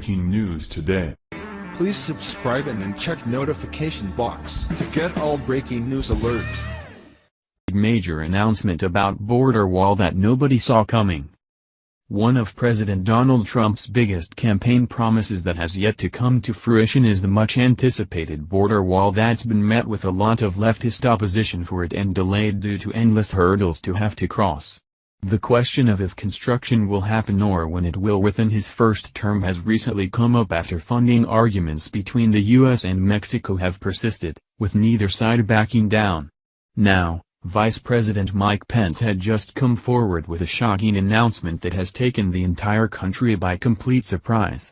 breaking news today. Please subscribe and then check notification box to get all breaking news alerts. Major announcement about border wall that nobody saw coming. One of President Donald Trump's biggest campaign promises that has yet to come to fruition is the much-anticipated border wall that's been met with a lot of leftist opposition for it and delayed due to endless hurdles to have to cross. The question of if construction will happen or when it will within his first term has recently come up after funding arguments between the U.S. and Mexico have persisted, with neither side backing down. Now, Vice President Mike Pence had just come forward with a shocking announcement that has taken the entire country by complete surprise.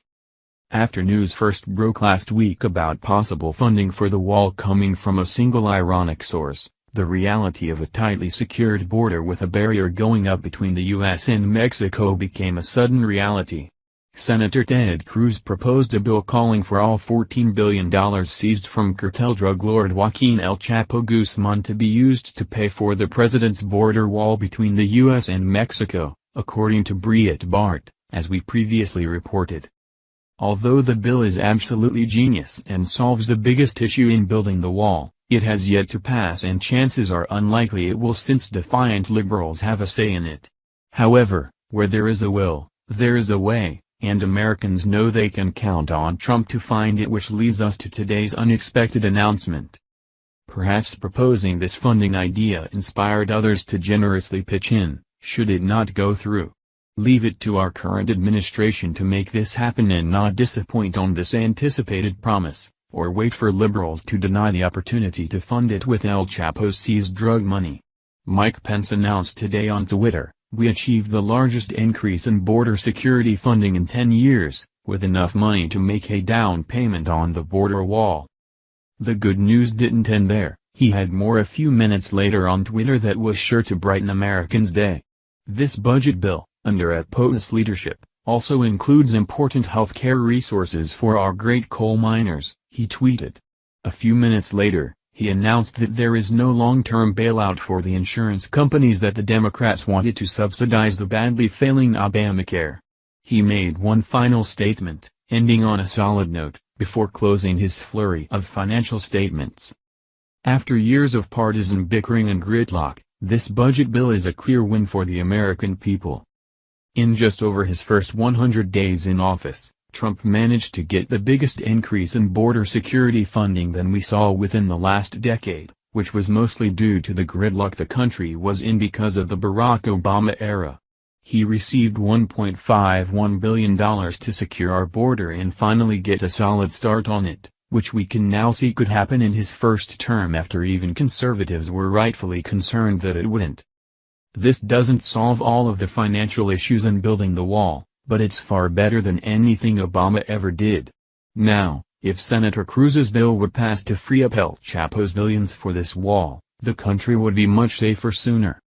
After news first broke last week about possible funding for the wall coming from a single ironic source, the reality of a tightly secured border with a barrier going up between the U.S. and Mexico became a sudden reality. Senator Ted Cruz proposed a bill calling for all $14 billion seized from cartel drug lord Joaquin El Chapo Guzman to be used to pay for the president's border wall between the U.S. and Mexico, according to Breitbart, as we previously reported. Although the bill is absolutely genius and solves the biggest issue in building the wall, it has yet to pass and chances are unlikely it will since defiant liberals have a say in it. However, where there is a will, there is a way, and Americans know they can count on Trump to find it, which leads us to today's unexpected announcement. Perhaps proposing this funding idea inspired others to generously pitch in, should it not go through. Leave it to our current administration to make this happen and not disappoint on this anticipated promise, or wait for liberals to deny the opportunity to fund it with El Chapo's seized drug money. Mike Pence announced today on Twitter, "We achieved the largest increase in border security funding in 10 years, with enough money to make a down payment on the border wall." The good news didn't end there. He had more a few minutes later on Twitter that was sure to brighten Americans' day. This budget bill, under Pence's leadership, also includes important healthcare resources for our great coal miners, he tweeted. A few minutes later, he announced that there is no long-term bailout for the insurance companies that the Democrats wanted to subsidize the badly failing Obamacare. He made one final statement, ending on a solid note, before closing his flurry of financial statements. After years of partisan bickering and gridlock, this budget bill is a clear win for the American people. In just over his first 100 days in office, Trump managed to get the biggest increase in border security funding than we saw within the last decade, which was mostly due to the gridlock the country was in because of the Barack Obama era. He received $1.51 billion to secure our border and finally get a solid start on it, which we can now see could happen in his first term after even conservatives were rightfully concerned that it wouldn't. This doesn't solve all of the financial issues in building the wall, but it's far better than anything Obama ever did. Now, if Senator Cruz's bill would pass to free up El Chapo's billions for this wall, the country would be much safer sooner.